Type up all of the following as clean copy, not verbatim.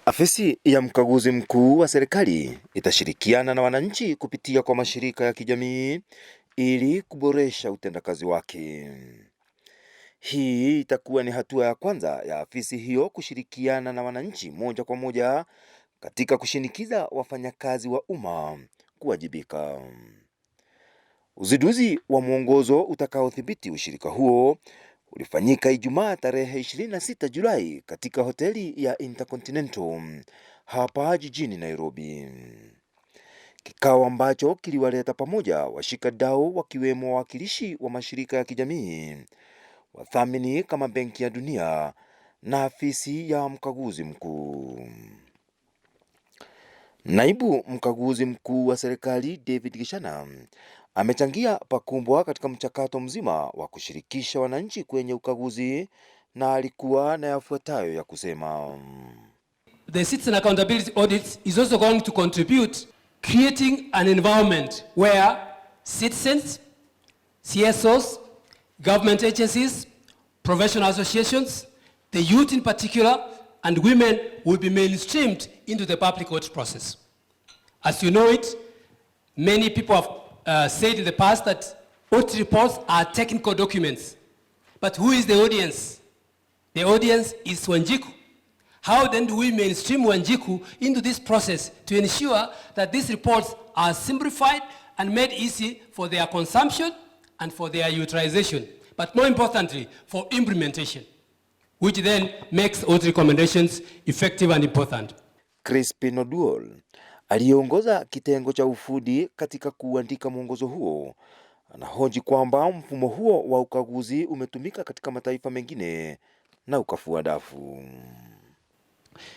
Afisi ya mkaguzi mkuu wa serikali itashirikiana na wananchi kupitia kwa mashirika ya kijamii ili kuboresha utendakazi wake. Hii itakuwa ni hatua ya kwanza ya afisi hiyo kushirikiana na wananchi moja kwa moja katika kushinikiza wafanyakazi wa umma kuwajibika. Uzinduzi wa mwongozo utakaothibiti ushirika huo ulifanyika Ijumaa tarehe 26 Julai katika hoteli ya Intercontinental hapa jijini Nairobi. Kikao ambacho kiliwaleta pamoja washikadau wakiwemo wawakilishi wa mashirika ya kijamii, wathamini kama Benki ya Dunia na afisi ya mkaguzi mkuu. Naibu mkaguzi mkuu wa serikali David Gishana amechangia pakubwa katika mchakato mzima wa kushirikisha wananchi kwenye ukaguzi na alikuwa na yafuatayo ya kusema. The Citizen Accountability Audit is also going to contribute creating an environment where citizens, CSOs, government agencies, professional associations, the youth in particular, and women will be mainstreamed into the public audit process. As you know it, many people have said in the past that audit reports are technical documents. But who is the audience? The audience is Wanjiku. How then do we mainstream Wanjiku into this process to ensure that these reports are simplified and made easy for their consumption and for their utilization, but more importantly, for implementation, which then makes audit recommendations effective and important. Crispin Oduol aliyeongoza kitengo cha ufundi katika kuandika mwongozo huo anahoji kwamba mfumo huo wa ukaguzi umetumika katika mataifa mengine na ukafua dafu.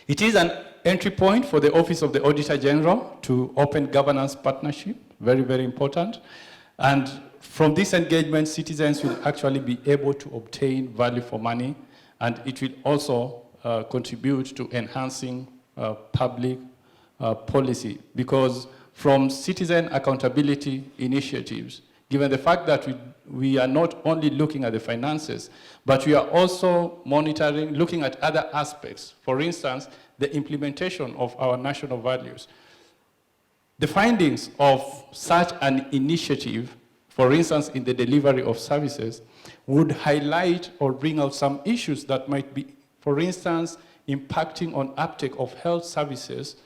It is an entry point for the Office of the Auditor General to open governance partnership, very, very important. And from this engagement, citizens will actually be able to obtain value for money, and it will also contribute to enhancing public policy, because from citizen accountability initiatives, given the fact that we are not only looking at the finances, but we are also monitoring, looking at other aspects. For instance, the implementation of our national values. The findings of such an initiative, for instance, in the delivery of services, would highlight or bring out some issues that might be, for instance, impacting on uptake of health services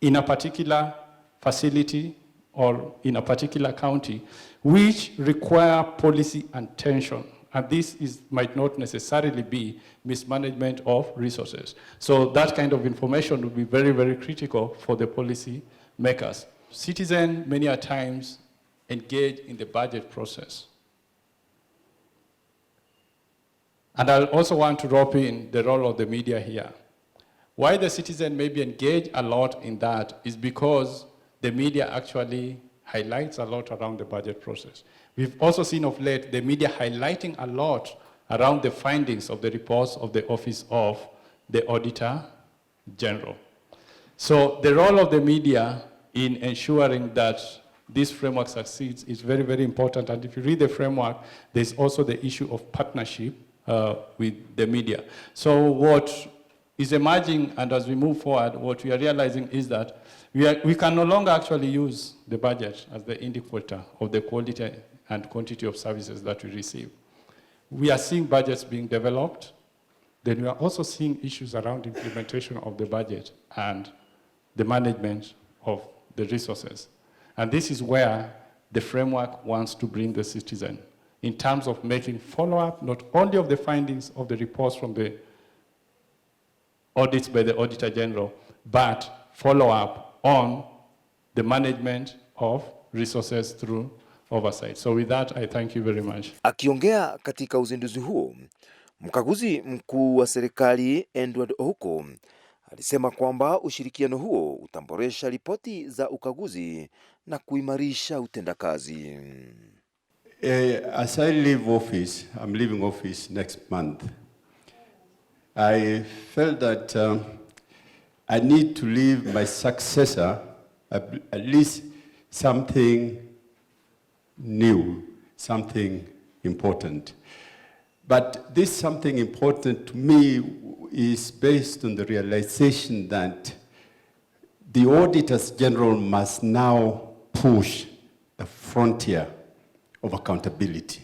in a particular facility or in a particular county, which require policy attention. And this might not necessarily be mismanagement of resources. So that kind of information would be very, very critical for the policy makers. Citizens, many a times, engage in the budget process. And I also want to drop in the role of the media here. Why the citizen maybe engage a lot in that is because the media actually highlights a lot around the budget process. We've also seen of late the media highlighting a lot around the findings of the reports of the Office of the Auditor General. So the role of the media in ensuring that this framework succeeds is very, very important. And if you read the framework, there's also the issue of partnership with the media. So what is emerging, and as we move forward, what we are realizing is that we can no longer actually use the budget as the indicator of the quality and quantity of services that we receive. We are seeing budgets being developed. Then we are also seeing issues around implementation of the budget and the management of the resources. And this is where the framework wants to bring the citizen in terms of making follow-up, not only of the findings of the reports from the audits by the Auditor General, but follow-up on the management of resources through oversight. So with that, I thank you very much. Akiongea katika uzinduzi huo, mkaguzi mkuu wa serikali Edward Ouko alisema kwamba ushirikiano huo utamboresha ripoti za ukaguzi na kuimarisha utendakazi. As I leave office, I'm leaving office next month. I felt that I need to leave my successor at least something new, something important. But this something important to me is based on the realization that the auditors general must now push the frontier of accountability.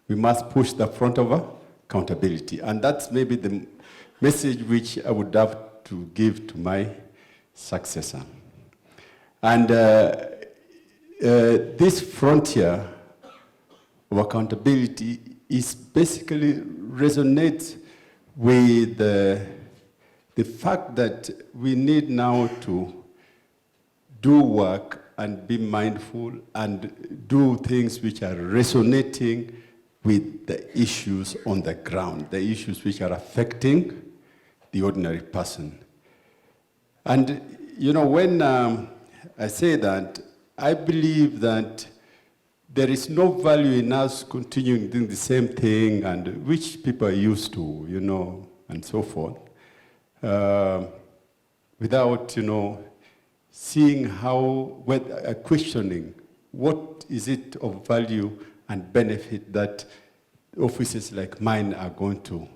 We must push the front of accountability. And that's maybe the message which I would have to give to my successor. And this frontier of accountability is basically resonates with the fact that we need now to do work and be mindful and do things which are resonating with the issues on the ground, the issues which are affecting the ordinary person. And, you know, when I say that, I believe that there is no value in us continuing doing the same thing and which people are used to, you know, and so forth, without, you know, seeing how, questioning what is it of value and benefit that offices like mine are going to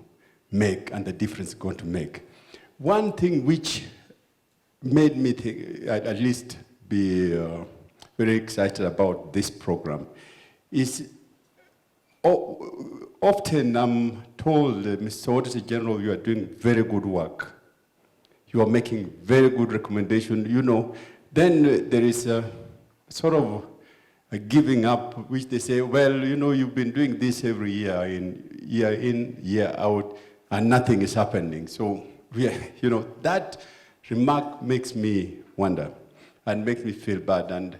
make and the difference going to make. One thing which made me think, at least be very excited about this program is often I'm told, Mr. Auditor General, you are doing very good work. You are making very good recommendation, you know. Then there is a sort of a giving up, which they say, well, you know, you've been doing this every year in, year out, and nothing is happening. So, you know, that remark makes me wonder and makes me feel bad. And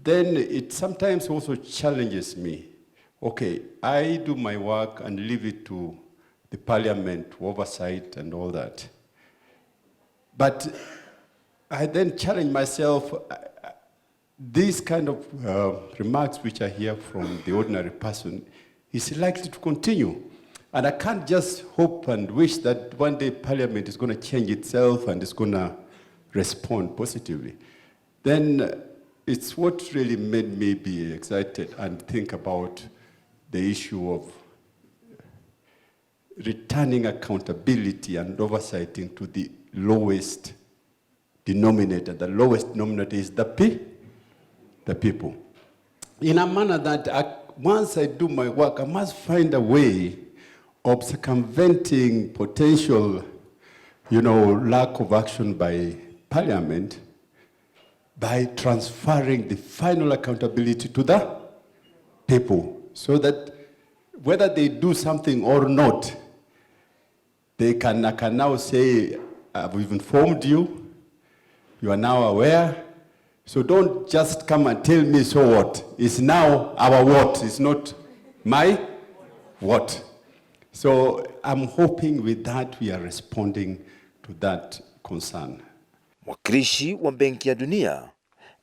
then it sometimes also challenges me. Okay, I do my work and leave it to the parliament to oversight and all that. But I then challenge myself, these kind of remarks which I hear from the ordinary person is likely to continue. And I can't just hope and wish that one day Parliament is going to change itself and it's going to respond positively. Then it's what really made me be excited and think about the issue of returning accountability and oversighting to the lowest denominator. The lowest denominator is the people. In a manner that once I do my work, I must find a way of circumventing potential, you know, lack of action by Parliament by transferring the final accountability to the people, so that whether they do something or not, I can now say, we've informed you, you are now aware, so don't just come and tell me so what. It's now our what, it's not my what. So I'm hoping with that we are responding to that concern. Mwakilishi wa Benki ya Dunia,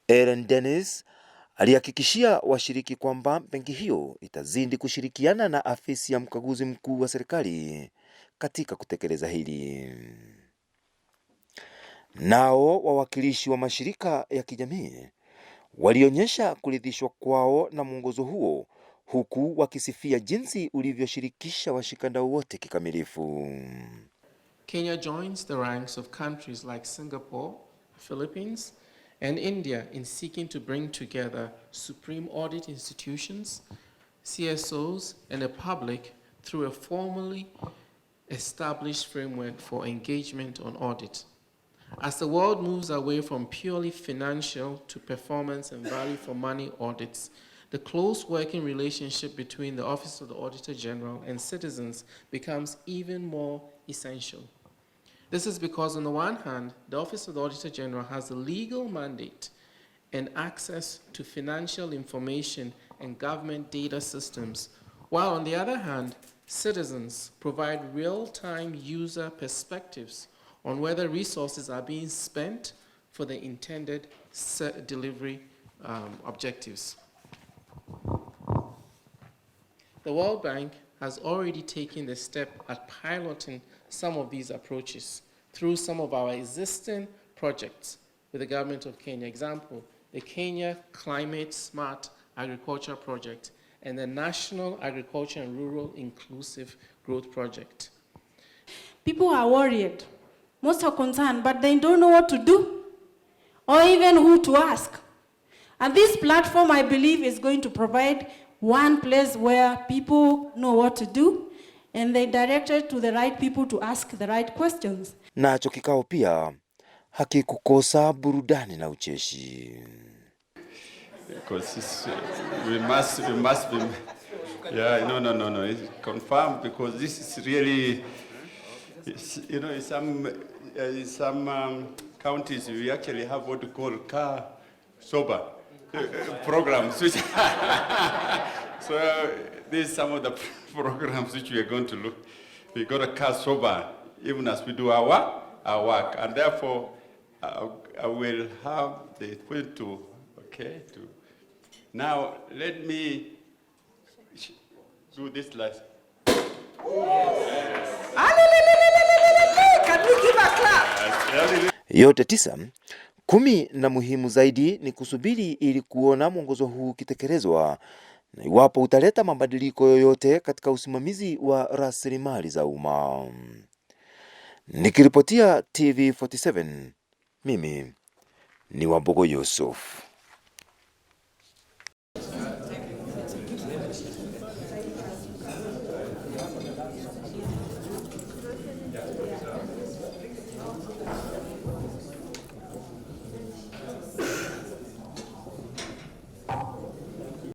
Ellen Dennis, alihakikishia washiriki kwamba benki hiyo itazidi kushirikiana na afisi ya mkaguzi mkuu wa serikali katika kutekeleza hili. Nao wawakilishi wa mashirika ya kijamii walionyesha kuridhishwa kwao na mwongozo huo, huku wakisifia jinsi ulivyoshirikisha washikadau wote kikamilifu. Kenya joins the ranks of countries like Singapore, Philippines, and India in seeking to bring together supreme audit institutions, CSOs, and the public through a formally established framework for engagement on audit. As the world moves away from purely financial to performance and value for money audits, the close working relationship between the Office of the Auditor General and citizens becomes even more essential. This is because, on the one hand, the Office of the Auditor General has a legal mandate and access to financial information and government data systems, while on the other hand, citizens provide real-time user perspectives on whether resources are being spent for the intended delivery objectives. The World Bank has already taken the step at piloting some of these approaches through some of our existing projects with the government of Kenya. Example, the Kenya Climate Smart Agriculture Project and the National Agriculture and Rural Inclusive Growth Project. People are worried, most are concerned, but they don't know what to do or even who to ask. And this platform, I believe, is going to provide one place where people know what to do and they directed to the right people to ask the right questions. Nacho kikao pia hakikukosa burudani na ucheshi. Because we must be, yeah, no, it's confirmed, because this is really, you know, in some counties we actually have what we call car sober programs. So these are some of the programs which we are going to look. We got a car sober even as we do our work, and therefore I will have the point to, okay, to. Now let me do this last. Can we give a clap? Yote 9, 10 na muhimu zaidi ni kusubiri ili kuona mwongozo huu ukitekelezwa na iwapo utaleta mabadiliko yoyote katika usimamizi wa rasilimali za umma. Nikiripotia TV47, mimi ni Wambogo Yusuf.